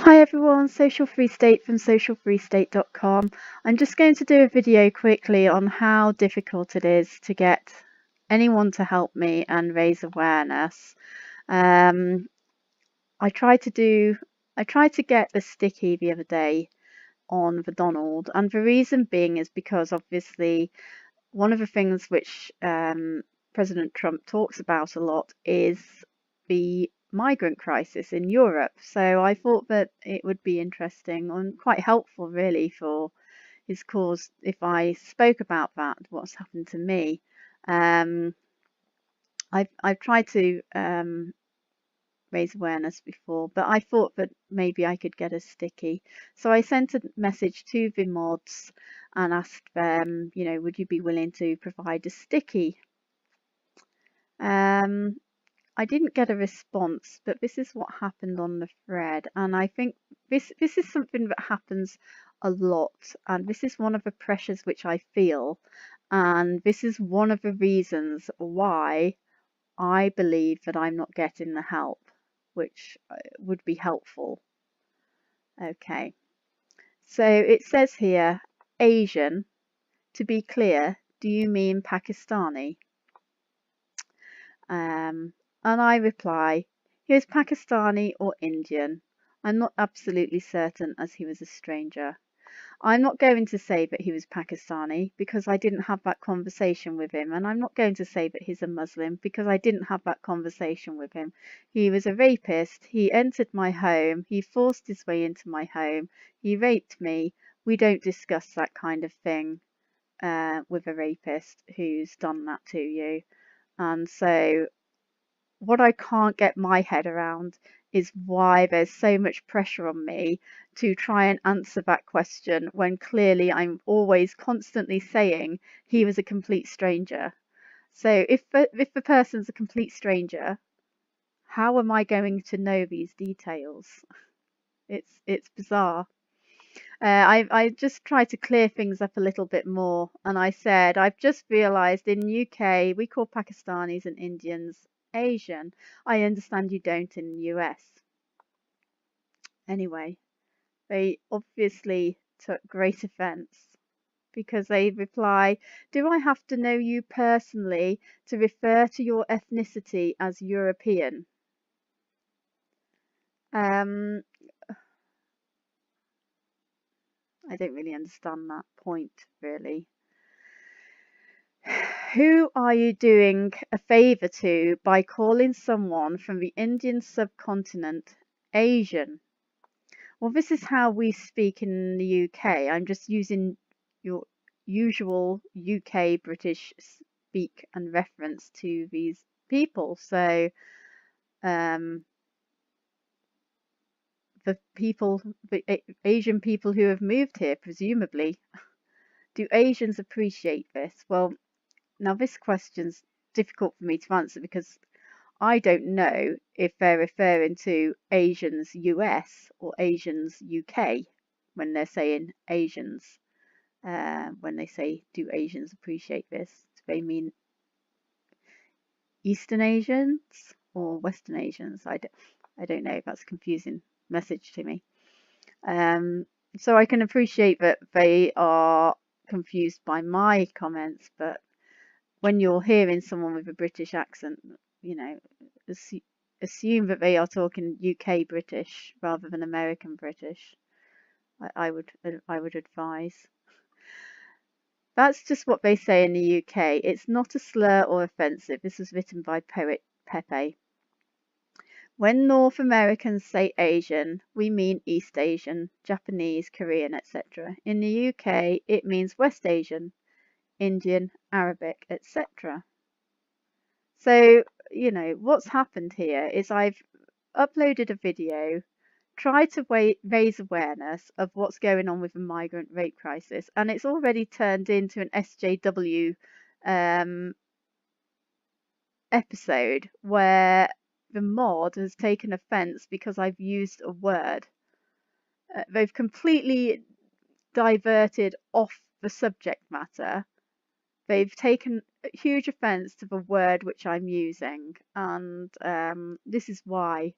Hi everyone, Social Free State from socialfreestate.com. I'm just going to do a video quickly on how difficult it is to get anyone to help me and raise awareness. I tried to get the sticky the other day on the Donald, and the reason being is because obviously one of the things which President Trump talks about a lot is the migrant crisis in Europe. So I thought that it would be interesting and quite helpful, really, for his cause if I spoke about that, what's happened to me. Um, I've tried to raise awareness before, but I thought that maybe I could get a sticky. So I sent a message to the mods and asked them, would you be willing to provide a sticky? I didn't get a response, but this is what happened on the thread, and I think this is something that happens a lot, and this is one of the pressures which I feel, and this is one of the reasons why I believe that I'm not getting the help which would be helpful. Okay, so it says here Asian. To be clear, do you mean Pakistani? And I reply, he was Pakistani or Indian. I'm not absolutely certain as he was a stranger. I'm not going to say that he was Pakistani because I didn't have that conversation with him, and I'm not going to say that he's a Muslim because I didn't have that conversation with him. He was a rapist. He entered my home. He forced his way into my home. He raped me. We don't discuss that kind of thing with a rapist who's done that to you. And so what I can't get my head around is why there's so much pressure on me to try and answer that question when clearly I'm always constantly saying he was a complete stranger. So if the person's a complete stranger, how am I going to know these details? It's bizarre. I just tried to clear things up a little bit more, and I said I've just realised in UK we call Pakistanis and Indians Asian. I understand you don't in the US. Anyway, they obviously took great offence because they reply, do I have to know you personally to refer to your ethnicity as European? Um, I don't really understand that point, really. Who are you doing a favour to by calling someone from the Indian subcontinent Asian? Well, this is how we speak in the UK. I'm just using your usual UK British speak and reference to these people. So, um, the Asian people who have moved here, presumably, do Asians appreciate this? Well, now this question's difficult for me to answer because I don't know if they're referring to Asians US or Asians UK when they're saying Asians. When they say, do Asians appreciate this? Do they mean Eastern Asians or Western Asians? I don't know. That's a confusing message to me. So I can appreciate that they are confused by my comments, but when you're hearing someone with a British accent, you know, assume that they are talking UK British rather than American British. I would advise. That's just what they say in the UK. It's not a slur or offensive. This was written by poet Pepe. When North Americans say Asian, we mean East Asian, Japanese, Korean, etc. In the UK, it means West Asian, Indian, Arabic, etc. So, what's happened here is I've uploaded a video, tried to raise awareness of what's going on with the migrant rape crisis, and it's already turned into an SJW episode where the mod has taken offense because I've used a word. They've completely diverted off the subject matter. They've taken huge offense to the word which I'm using, and this is why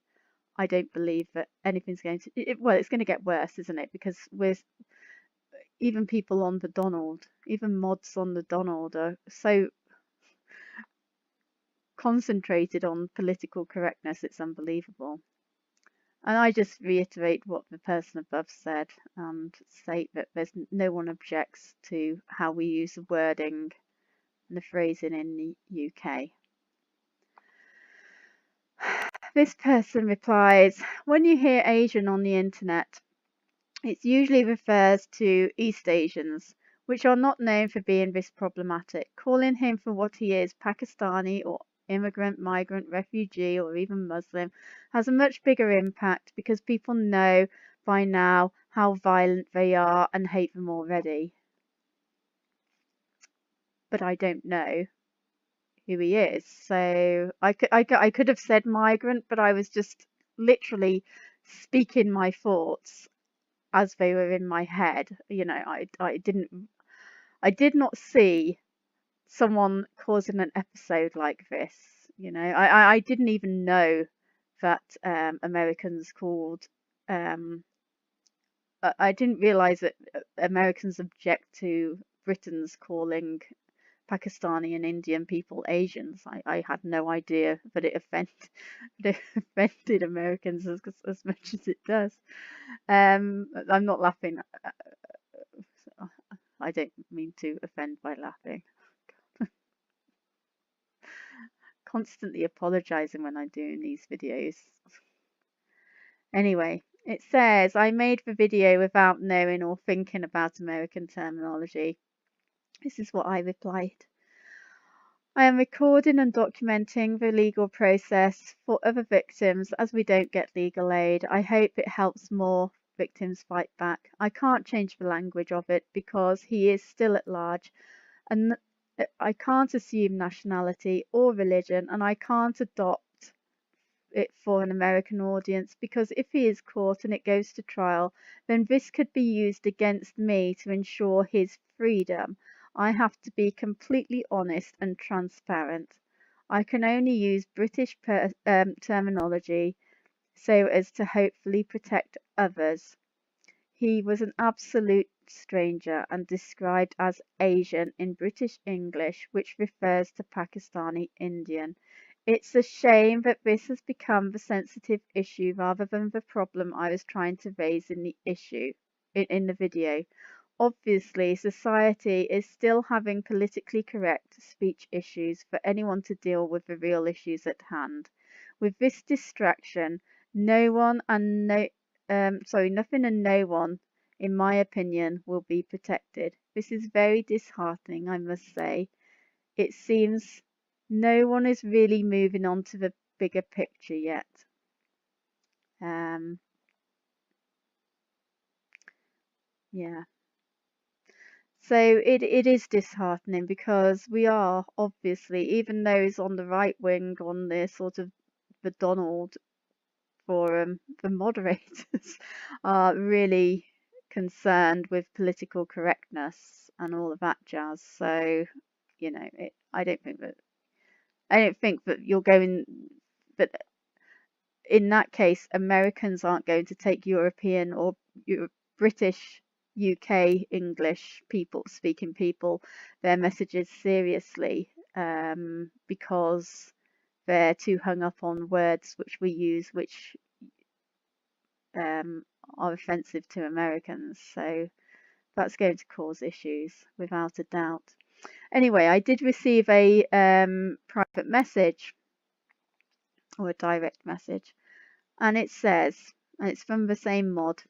I don't believe that anything's going to, well, it's going to get worse, isn't it? Because even people on the Donald, even mods on the Donald are so concentrated on political correctness, it's unbelievable. And I just reiterate what the person above said and state that there's no one objects to how we use the wording and the phrasing in the UK. This person replies, when you hear Asian on the internet, it usually refers to East Asians, which are not known for being this problematic. Calling him for what he is, Pakistani or immigrant, migrant, refugee, or even Muslim, has a much bigger impact because people know by now how violent they are and hate them already. But I don't know who he is, so I could have said migrant, but I was just literally speaking my thoughts as they were in my head. You know, I did not see someone causing an episode like this. You know, I didn't even know that Americans called. I didn't realize that Americans object to Britons calling Pakistani and Indian people Asians. I had no idea that it offended Americans as much as it does. I'm not laughing. I don't mean to offend by laughing. Constantly apologizing when I'm doing these videos. Anyway, it says, I made the video without knowing or thinking about American terminology. This is what I replied. I am recording and documenting the legal process for other victims as we don't get legal aid. I hope it helps more victims fight back. I can't change the language of it because he is still at large, and I can't assume nationality or religion, and I can't adopt it for an American audience because if he is caught and it goes to trial, then this could be used against me to ensure his freedom. I have to be completely honest and transparent. I can only use British terminology so as to hopefully protect others. He was an absolute stranger and described as Asian in British English, which refers to Pakistani Indian. It's a shame that this has become the sensitive issue rather than the problem I was trying to raise in the video. Obviously, society is still having politically correct speech issues for anyone to deal with the real issues at hand. With this distraction, nothing and no one, in my opinion, will be protected. This is very disheartening, I must say. It seems no one is really moving on to the bigger picture yet. Yeah. So it is disheartening because we are obviously, even those on the right wing, on the sort of the Donald forum, the moderators are really concerned with political correctness and all of that jazz. So, you know, I don't think that you're going, but in that case, Americans aren't going to take European or British, UK English speaking people, their messages seriously, because they're too hung up on words which we use, which are offensive to Americans. So that's going to cause issues without a doubt. Anyway, I did receive a private message or a direct message, and it says, and it's from the same mod.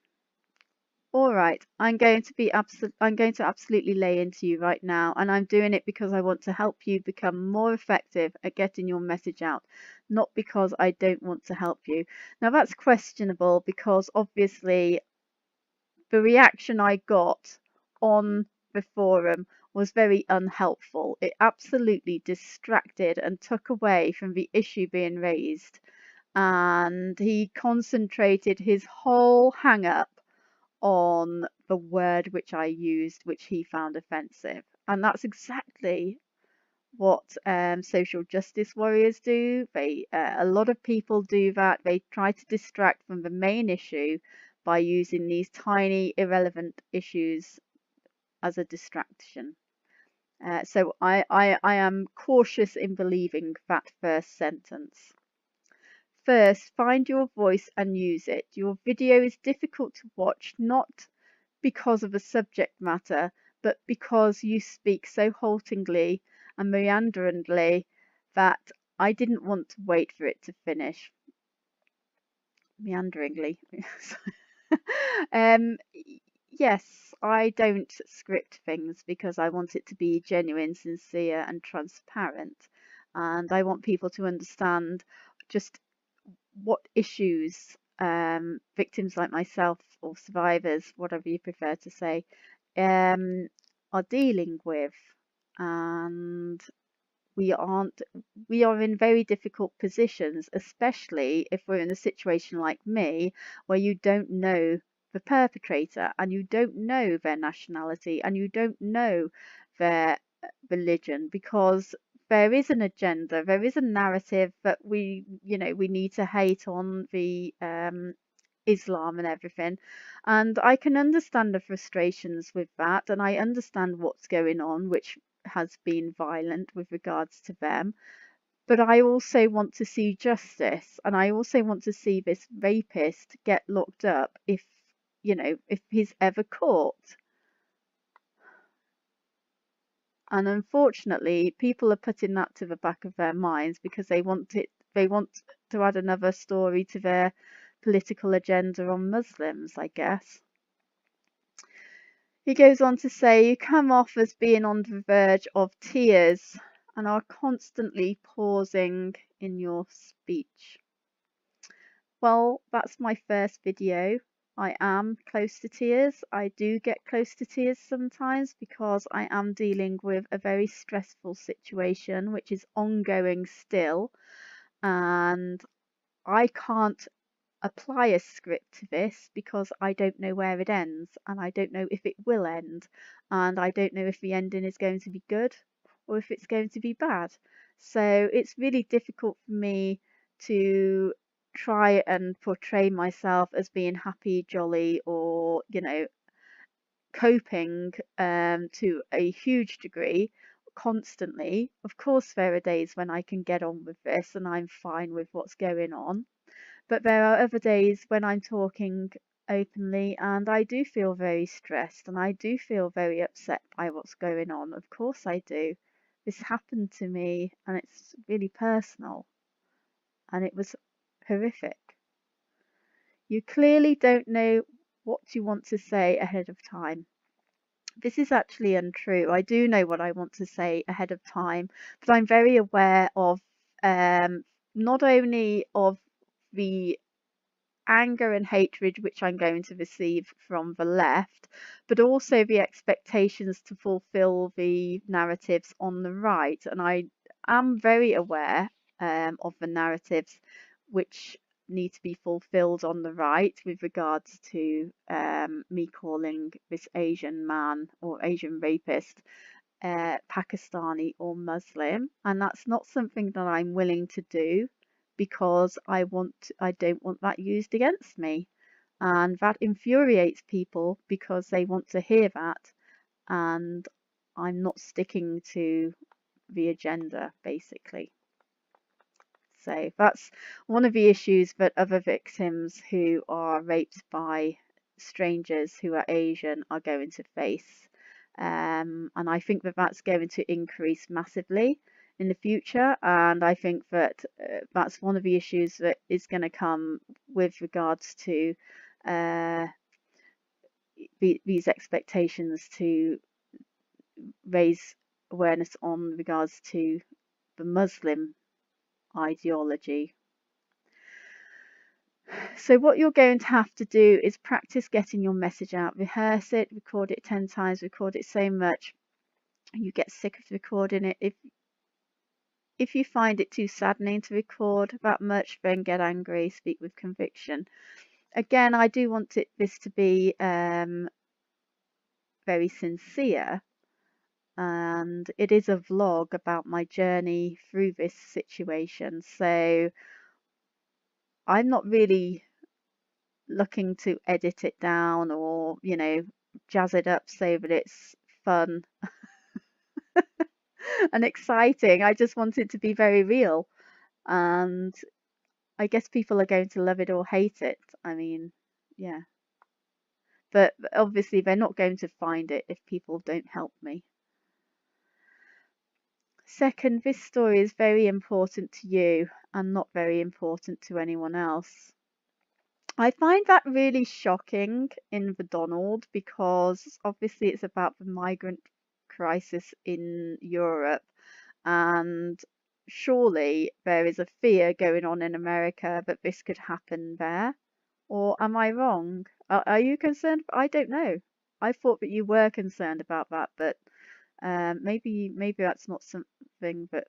All right, I'm going to absolutely lay into you right now, and I'm doing it because I want to help you become more effective at getting your message out, not because I don't want to help you. Now that's questionable because obviously the reaction I got on the forum was very unhelpful. It absolutely distracted and took away from the issue being raised, and he concentrated his whole hang up on the word which I used, which he found offensive. And that's exactly what social justice warriors do. A lot of people do that. They try to distract from the main issue by using these tiny irrelevant issues as a distraction. So I am cautious in believing that first sentence. First, find your voice and use it. Your video is difficult to watch, not because of the subject matter, but because you speak so haltingly and meanderingly that I didn't want to wait for it to finish. Meanderingly. um, yes, I don't script things because I want it to be genuine, sincere, and transparent. And I want people to understand just what issues victims like myself or survivors, whatever you prefer to say, are dealing with. And we are in very difficult positions, especially if we're in a situation like me where you don't know the perpetrator and you don't know their nationality and you don't know their religion, because there is an agenda, there is a narrative that we need to hate on the Islam and everything. And I can understand the frustrations with that, and I understand what's going on, which has been violent with regards to them. But I also want to see justice, and I also want to see this rapist get locked up if he's ever caught. And unfortunately, people are putting that to the back of their minds because they want to add another story to their political agenda on Muslims, I guess. He goes on to say, you come off as being on the verge of tears and are constantly pausing in your speech. Well, that's my first video. I am close to tears. I do get close to tears sometimes because I am dealing with a very stressful situation which is ongoing still, and I can't apply a script to this because I don't know where it ends and I don't know if it will end, and I don't know if the ending is going to be good or if it's going to be bad. So it's really difficult for me to try and portray myself as being happy, jolly, or coping to a huge degree constantly. Of course, there are days when I can get on with this and I'm fine with what's going on, but there are other days when I'm talking openly and I do feel very stressed and I do feel very upset by what's going on. Of course I do. This happened to me and it's really personal and it was horrific. You clearly don't know what you want to say ahead of time. This is actually untrue. I do know what I want to say ahead of time, but I'm very aware of not only of the anger and hatred which I'm going to receive from the left, but also the expectations to fulfill the narratives on the right. And I am very aware of the narratives which need to be fulfilled on the right with regards to me calling this Asian man or Asian rapist Pakistani or Muslim, and that's not something that I'm willing to do because I don't want that used against me, and that infuriates people because they want to hear that, and I'm not sticking to the agenda basically. So that's one of the issues that other victims who are raped by strangers who are Asian are going to face. And I think that that's going to increase massively in the future. And I think that that's one of the issues that is going to come with regards to these expectations to raise awareness on regards to the Muslim ideology. So what you're going to have to do is practice getting your message out, rehearse it, record it 10 times, record it so much you get sick of recording it. If you find it too saddening to record that much, then get angry, speak with conviction. Again, I do want this to be very sincere, and it is a vlog about my journey through this situation. So I'm not really looking to edit it down or, jazz it up so that it's fun and exciting. I just want it to be very real. And I guess people are going to love it or hate it. I mean, yeah. But obviously, they're not going to find it if people don't help me. Second, this story is very important to you and not very important to anyone else. I find that really shocking in the Donald because obviously it's about the migrant crisis in Europe, and surely there is a fear going on in America that this could happen there. Or am I wrong? Are you concerned? I don't know. I thought that you were concerned about that, but maybe that's not something that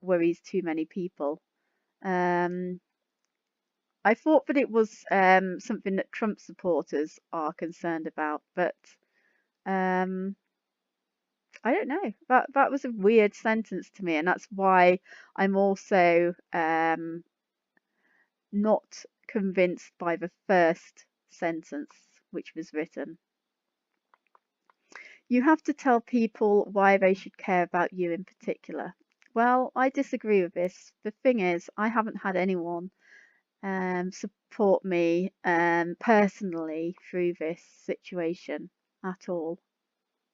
worries too many people. Um, I thought that it was something that Trump supporters are concerned about, but um, I don't know. That was a weird sentence to me, and that's why I'm also not convinced by the first sentence which was written. You have to tell people why they should care about you in particular. Well, I disagree with this. The thing is, I haven't had anyone support me personally through this situation at all,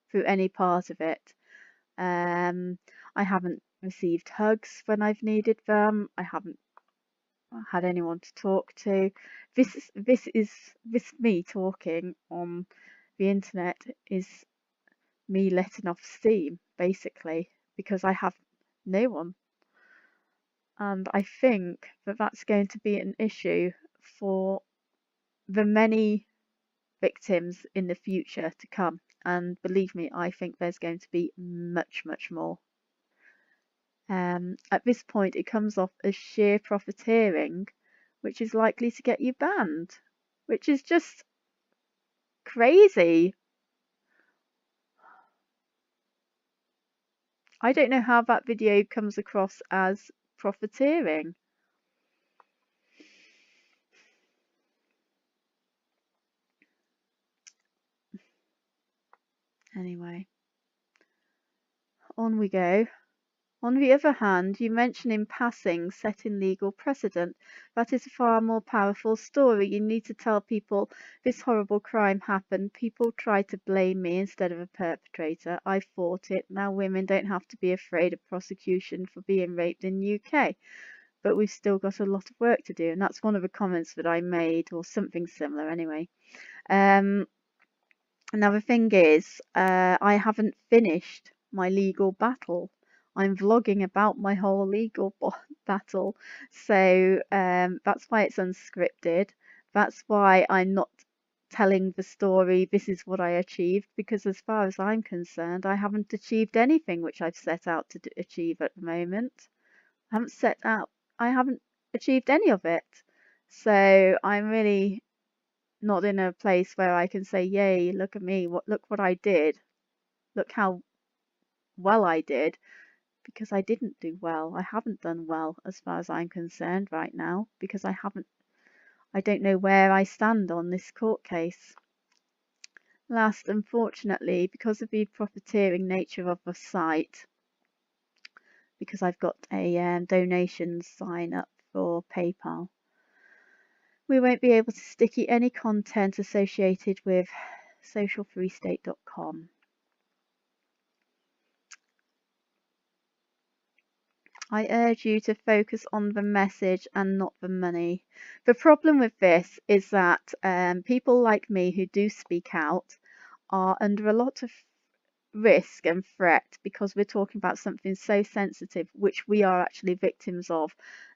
through any part of it. Um, I haven't received hugs when I've needed them. I haven't had anyone to talk to. This me talking on the internet is me letting off steam, basically, because I have no one. And I think that that's going to be an issue for the many victims in the future to come. And believe me, I think there's going to be much, much more. At this point, it comes off as sheer profiteering, which is likely to get you banned, which is just crazy. I don't know how that video comes across as profiteering. Anyway, on we go. On the other hand, you mention in passing setting legal precedent. That is a far more powerful story. You need to tell people this horrible crime happened. People try to blame me instead of a perpetrator. I fought it. Now women don't have to be afraid of prosecution for being raped in the UK. But we've still got a lot of work to do. And that's one of the comments that I made, or something similar anyway. Now the thing is, I haven't finished my legal battle. I'm vlogging about my whole legal battle, so that's why it's unscripted. That's why I'm not telling the story, this is what I achieved, because as far as I'm concerned, I haven't achieved anything which I've set out to achieve at the moment. I haven't achieved any of it. So I'm really not in a place where I can say, "Yay, look at me! Look what I did! Look how well I did!" Because I didn't do well. I haven't done well as far as I'm concerned right now because I don't know where I stand on this court case. Last, unfortunately, because of the profiteering nature of the site, because I've got a donation sign up for PayPal, we won't be able to stick any content associated with socialfreestate.com. I urge you to focus on the message and not the money. The problem with this is that people like me who do speak out are under a lot of risk and threat because we're talking about something so sensitive, which we are actually victims of.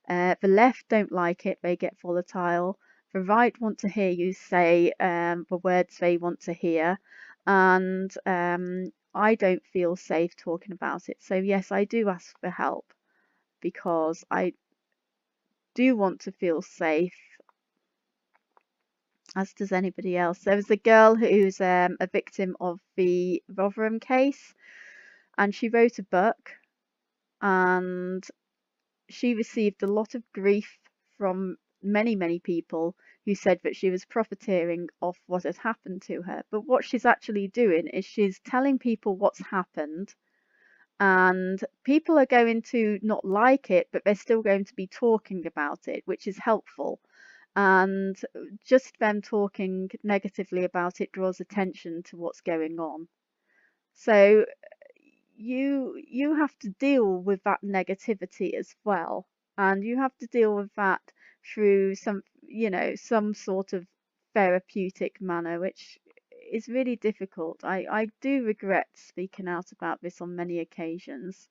The left don't like it, they get volatile. The right want to hear you say the words they want to hear. And I don't feel safe talking about it. So, yes, I do ask for help because I do want to feel safe as does anybody else. There was a girl who's a victim of the Rotherham case, and she wrote a book, and she received a lot of grief from many people who said that she was profiteering off what had happened to her. But what she's actually doing is she's telling people what's happened, and people are going to not like it, but they're still going to be talking about it, which is helpful. And just them talking negatively about it draws attention to what's going on. So you have to deal with that negativity as well, and you have to deal with that through some sort of therapeutic manner, which is really difficult. I do regret speaking out about this on many occasions.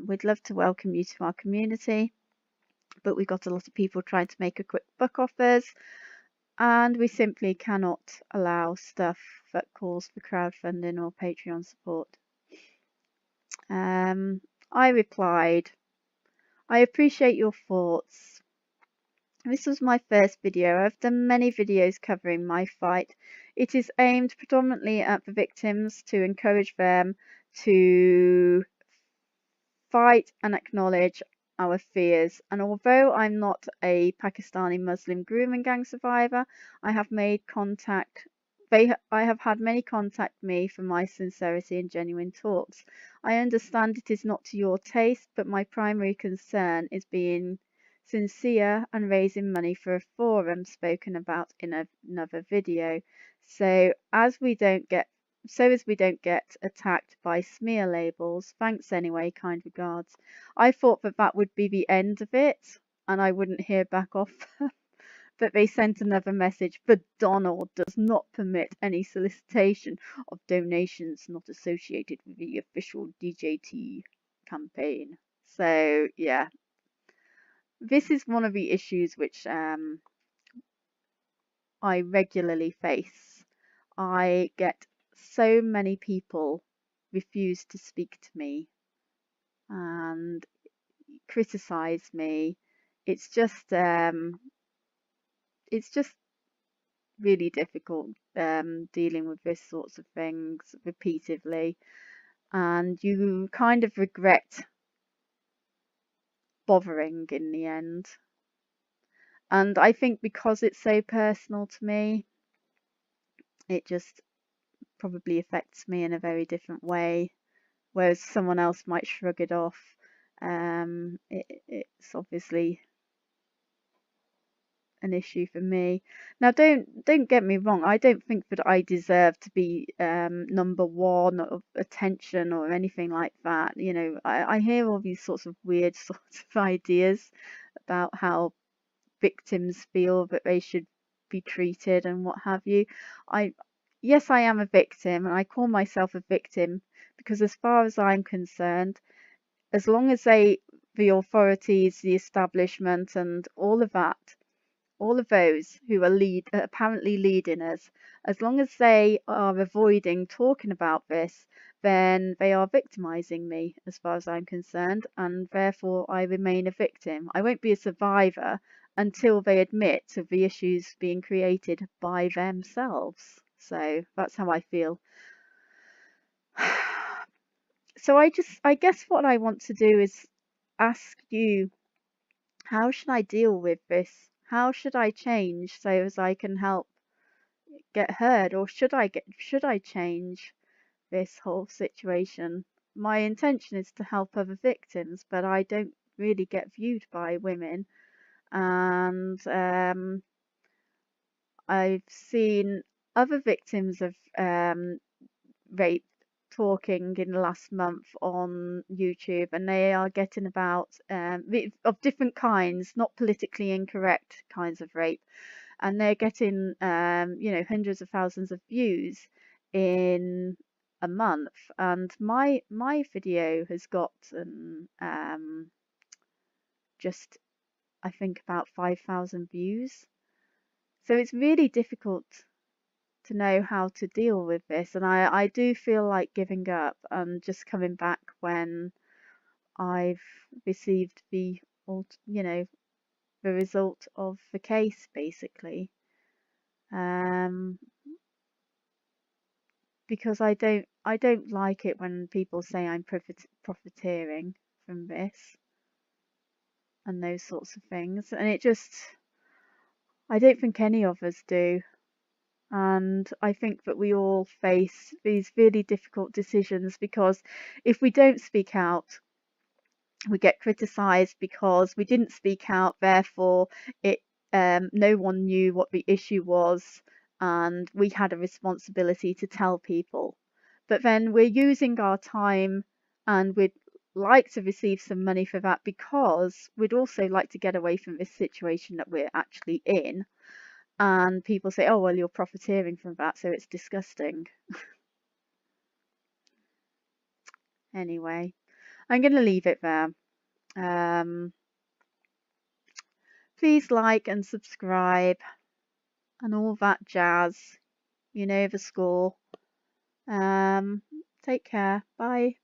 We'd love to welcome you to our community, but we've got a lot of people trying to make a quick buck off us, and we simply cannot allow stuff that calls for crowdfunding or Patreon support. I replied, I appreciate your thoughts. This was my first video. I've done many videos covering my fight. It is aimed predominantly at the victims to encourage them to fight and acknowledge our fears. And although I'm not a Pakistani Muslim grooming gang survivor, I have made contact. I have had many contact me for my sincerity and genuine talks. I understand it is not to your taste, but my primary concern is being sincere and raising money for a forum spoken about in another video. So as we don't get attacked by smear labels. Thanks anyway, kind regards. I thought that would be the end of it and I wouldn't hear back off. But they sent another message. But Donald does not permit any solicitation of donations not associated with the official DJT campaign. So yeah, this is one of the issues which I regularly face. I get so many people refuse to speak to me and criticize me. It's just really difficult dealing with this sorts of things repeatedly, and you kind of regret bothering in the end. And I think because it's so personal to me, it just probably affects me in a very different way, whereas someone else might shrug it off. It's obviously an issue for me. Now, don't get me wrong. I don't think that I deserve to be number one of attention or anything like that. You know, I hear all these sorts of weird sorts of ideas about how victims feel that they should be treated and what have you. Yes, I am a victim, and I call myself a victim because, as far as I'm concerned, as long as the authorities, the establishment, and all of that, all of those who are apparently leading us, as long as they are avoiding talking about this, then they are victimizing me, as far as I'm concerned, and therefore I remain a victim. I won't be a survivor until they admit to the issues being created by themselves. So that's how I feel. So I guess what I want to do is ask you, how should I deal with this? How should I change so as I can help get heard, or should I change this whole situation? My intention is to help other victims, but I don't really get viewed by women, and I've seen other victims of rape talking in the last month on YouTube, and they are getting about of different kinds, not politically incorrect kinds of rape, and they're getting hundreds of thousands of views in a month, and my video has got just I think about 5,000 views. So it's really difficult to know how to deal with this, and I do feel like giving up and just coming back when I've received the the result of the case, basically. Um, because I don't like it when people say I'm profiteering from this and those sorts of things, and I don't think any of us do. And I think that we all face these really difficult decisions because if we don't speak out, we get criticized because we didn't speak out, therefore it no one knew what the issue was, and we had a responsibility to tell people. But then we're using our time, and we'd like to receive some money for that because we'd also like to get away from this situation that we're actually in. And people say, oh, well, you're profiteering from that, so it's disgusting. Anyway, I'm going to leave it there. Um, Please like and subscribe and all that jazz. You know the score. Take care. Bye.